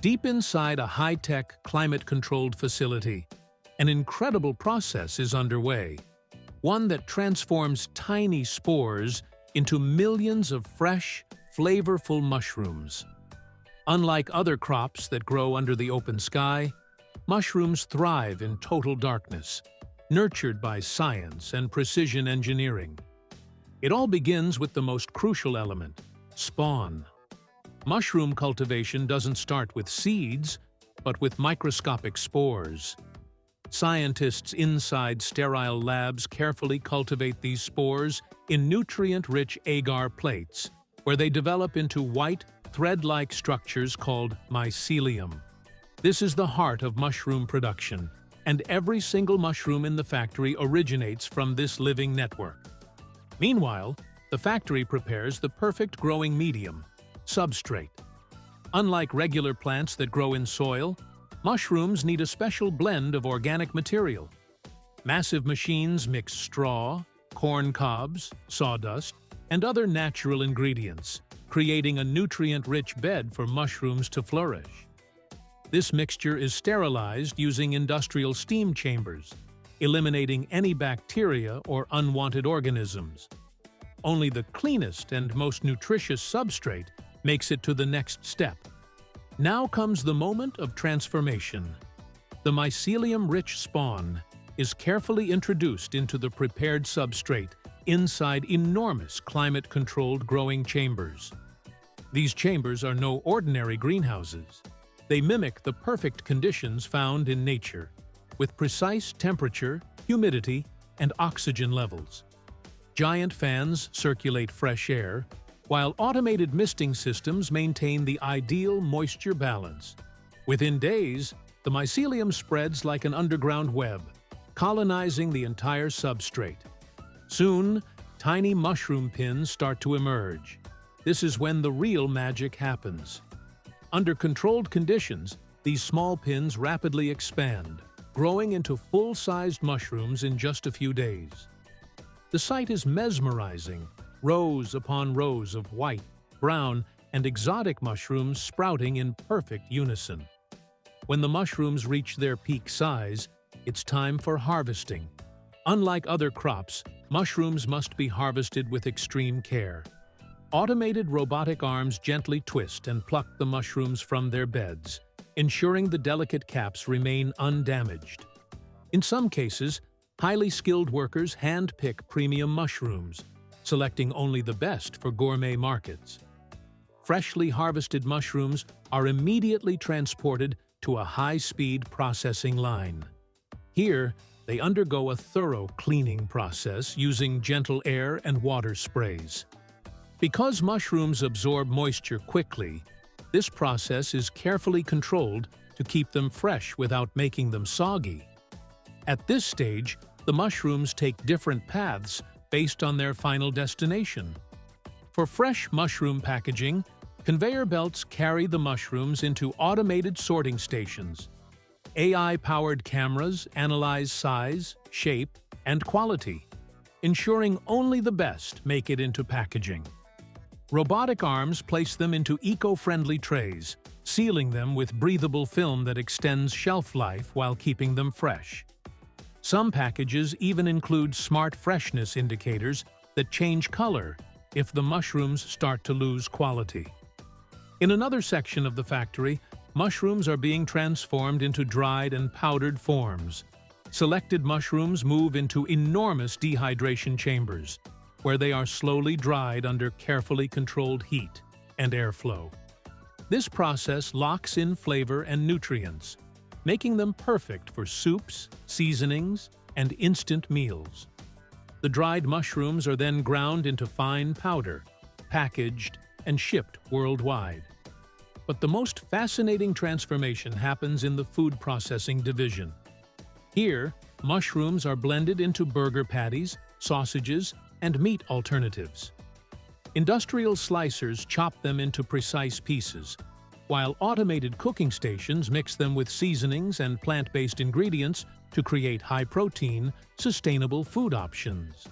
Deep inside a high-tech, climate-controlled facility, an incredible process is underway, one that transforms tiny spores into millions of fresh, flavorful mushrooms. Unlike other crops that grow under the open sky, mushrooms thrive in total darkness, nurtured by science and precision engineering. It all begins with the most crucial element: spawn. Mushroom cultivation doesn't start with seeds, but with microscopic spores. Scientists inside sterile labs carefully cultivate these spores in nutrient-rich agar plates, where they develop into white, thread-like structures called mycelium. This is the heart of mushroom production, and every single mushroom in the factory originates from this living network. Meanwhile, the factory prepares the perfect growing medium: substrate. Unlike regular plants that grow in soil, mushrooms need a special blend of organic material. Massive machines mix straw, corn cobs, sawdust, and other natural ingredients, creating a nutrient-rich bed for mushrooms to flourish. This mixture is sterilized using industrial steam chambers, eliminating any bacteria or unwanted organisms. Only the cleanest and most nutritious substrate makes it to the next step. Now comes the moment of transformation. The mycelium-rich spawn is carefully introduced into the prepared substrate inside enormous climate-controlled growing chambers. These chambers are no ordinary greenhouses. They mimic the perfect conditions found in nature, with precise temperature, humidity, and oxygen levels. Giant fans circulate fresh air, while automated misting systems maintain the ideal moisture balance. Within days, the mycelium spreads like an underground web, colonizing the entire substrate. Soon, tiny mushroom pins start to emerge. This is when the real magic happens. Under controlled conditions, these small pins rapidly expand, growing into full-sized mushrooms in just a few days. The sight is mesmerizing, rows upon rows of white, brown, and exotic mushrooms sprouting in perfect unison. When the mushrooms reach their peak size, it's time for harvesting. Unlike other crops, mushrooms must be harvested with extreme care. Automated robotic arms gently twist and pluck the mushrooms from their beds, ensuring the delicate caps remain undamaged. In some cases, highly skilled workers hand-pick premium mushrooms, selecting only the best for gourmet markets. Freshly harvested mushrooms are immediately transported to a high-speed processing line. Here, they undergo a thorough cleaning process using gentle air and water sprays. Because mushrooms absorb moisture quickly, this process is carefully controlled to keep them fresh without making them soggy. At this stage, the mushrooms take different paths based on their final destination. For fresh mushroom packaging, conveyor belts carry the mushrooms into automated sorting stations. AI-powered cameras analyze size, shape, and quality, ensuring only the best make it into packaging. Robotic arms place them into eco-friendly trays, sealing them with breathable film that extends shelf life while keeping them fresh. Some packages even include smart freshness indicators that change color if the mushrooms start to lose quality. In another section of the factory, mushrooms are being transformed into dried and powdered forms. Selected mushrooms move into enormous dehydration chambers, where they are slowly dried under carefully controlled heat and airflow. This process locks in flavor and nutrients, making them perfect for soups, seasonings, and instant meals. The dried mushrooms are then ground into fine powder, packaged, and shipped worldwide. But the most fascinating transformation happens in the food processing division. Here, mushrooms are blended into burger patties, sausages, and meat alternatives. Industrial slicers chop them into precise pieces, while automated cooking stations mix them with seasonings and plant-based ingredients to create high-protein, sustainable food options.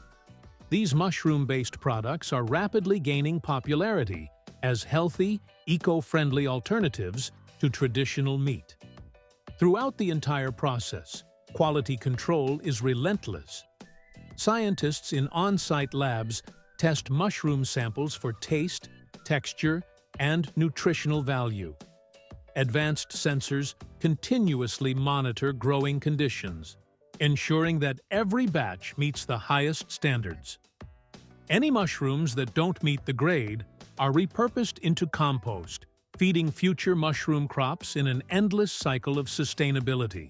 These mushroom-based products are rapidly gaining popularity as healthy, eco-friendly alternatives to traditional meat. Throughout the entire process, quality control is relentless. Scientists in on-site labs test mushroom samples for taste, texture, and nutritional value. Advanced sensors continuously monitor growing conditions, ensuring that every batch meets the highest standards. Any mushrooms that don't meet the grade are repurposed into compost, feeding future mushroom crops in an endless cycle of sustainability.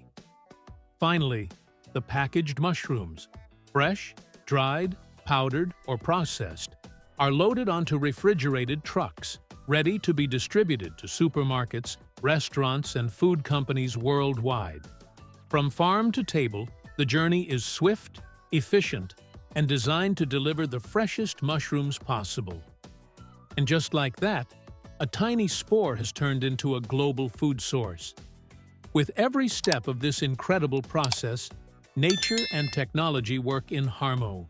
Finally, the packaged mushrooms, fresh, dried, powdered, or processed, are loaded onto refrigerated trucks, ready to be distributed to supermarkets, restaurants, and food companies worldwide. From farm to table, the journey is swift, efficient, and designed to deliver the freshest mushrooms possible. And just like that, a tiny spore has turned into a global food source. With every step of this incredible process, nature and technology work in harmony.